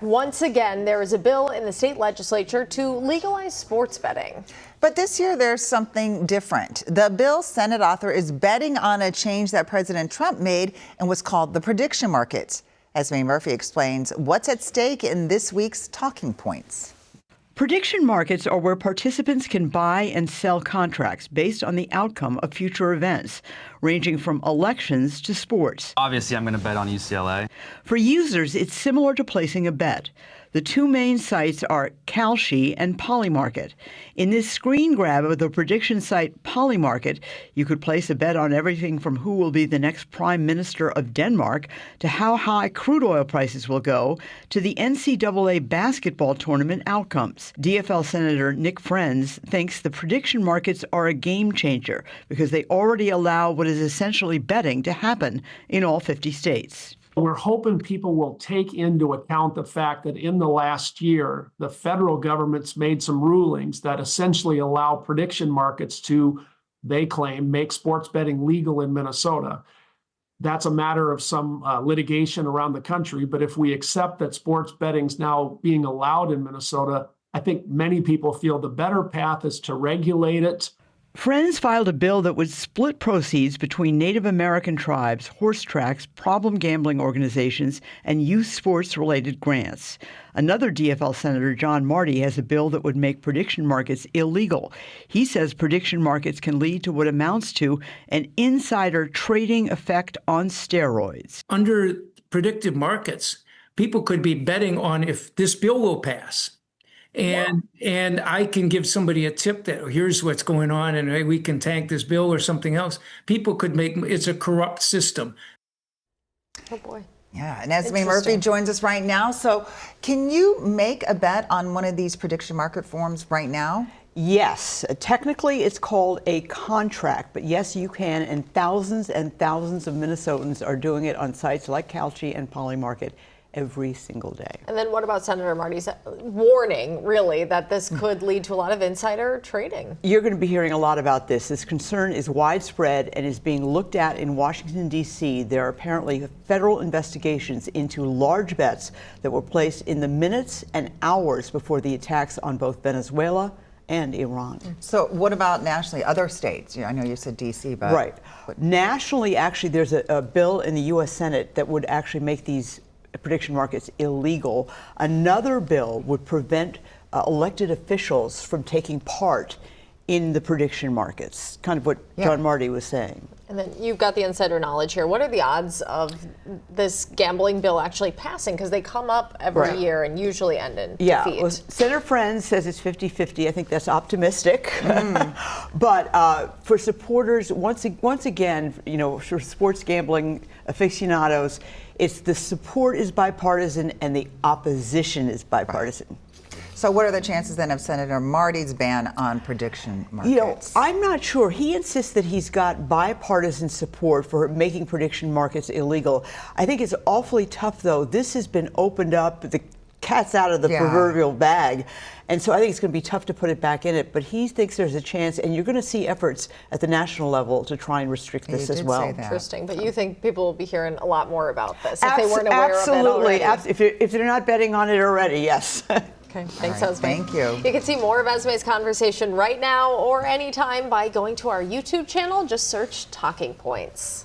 Once again, there is a bill in the state legislature to legalize sports betting. But this year, there's something different. The bill's Senate author is betting on a change that President Trump made and what's called the prediction markets. Esme Murphy explains what's at stake in this week's Talking Points. Prediction markets are where participants can buy and sell contracts based on the outcome of future events, ranging from elections to sports. Obviously, I'm going to bet on UCLA. For users, it's similar to placing a bet. The two main sites are Kalshi and Polymarket. In this screen grab of the prediction site Polymarket, you could place a bet on everything from who will be the next prime minister of Denmark to how high crude oil prices will go to the NCAA basketball tournament outcomes. DFL Senator Nick Friends thinks the prediction markets are a game changer because they already allow what is essentially betting to happen in all 50 states. We're hoping people will take into account the fact that in the last year, the federal government's made some rulings that essentially allow prediction markets to, they claim, make sports betting legal in Minnesota. That's a matter of some litigation around the country. But if we accept that sports betting's now being allowed in Minnesota, I think many people feel the better path is to regulate it. Friends filed a bill that would split proceeds between Native American tribes, horse tracks, problem gambling organizations, and youth sports-related grants. Another DFL Senator, John Marty, has a bill that would make prediction markets illegal. He says prediction markets can lead to what amounts to an insider trading effect on steroids. Under predictive markets, people could be betting on if this bill will pass. And I can give somebody a tip that here's what's going on and we can tank this bill or something else. People could it's a corrupt system. Oh boy. Yeah, and Esme Murphy joins us right now. So can you make a bet on one of these prediction market forms right now? Yes, technically it's called a contract, but yes, you can, and thousands of Minnesotans are doing it on sites like Kalshi and Polymarket every single day. And then what about Senator Marty's warning, really, that this could lead to a lot of insider trading? You're going to be hearing a lot about this. This concern is widespread and is being looked at in Washington, D.C. There are apparently federal investigations into large bets that were placed in the minutes and hours before the attacks on both Venezuela and Iran. So what about nationally, other states? I know you said D.C., but... Right. Nationally, actually, there's a bill in the U.S. Senate that would actually make these prediction markets illegal. Another bill would prevent elected officials from taking part in the prediction markets, kind of what John Marty was saying. And then you've got the insider knowledge here. What are the odds of this gambling bill actually passing? Because they come up every year and usually end in defeat. Well, Senator Friends says it's 50-50. I think that's optimistic. But for supporters, once again, for sports gambling aficionados, it's the support is bipartisan and the opposition is bipartisan. So what are the chances then of Senator Marty's ban on prediction markets? I'm not sure. He insists that he's got bipartisan support for making prediction markets illegal. I think it's awfully tough, though. This has been opened up. The cat's out of the proverbial bag. And so I think it's going to be tough to put it back in it. But he thinks there's a chance, and you're going to see efforts at the national level to try and restrict this as well. Interesting. But you think people will be hearing a lot more about this if they weren't aware of it already? Absolutely. If they're not betting on it already, yes. Okay, thanks, Esme. Thank you. You can see more of Esme's conversation right now or anytime by going to our YouTube channel. Just search Talking Points.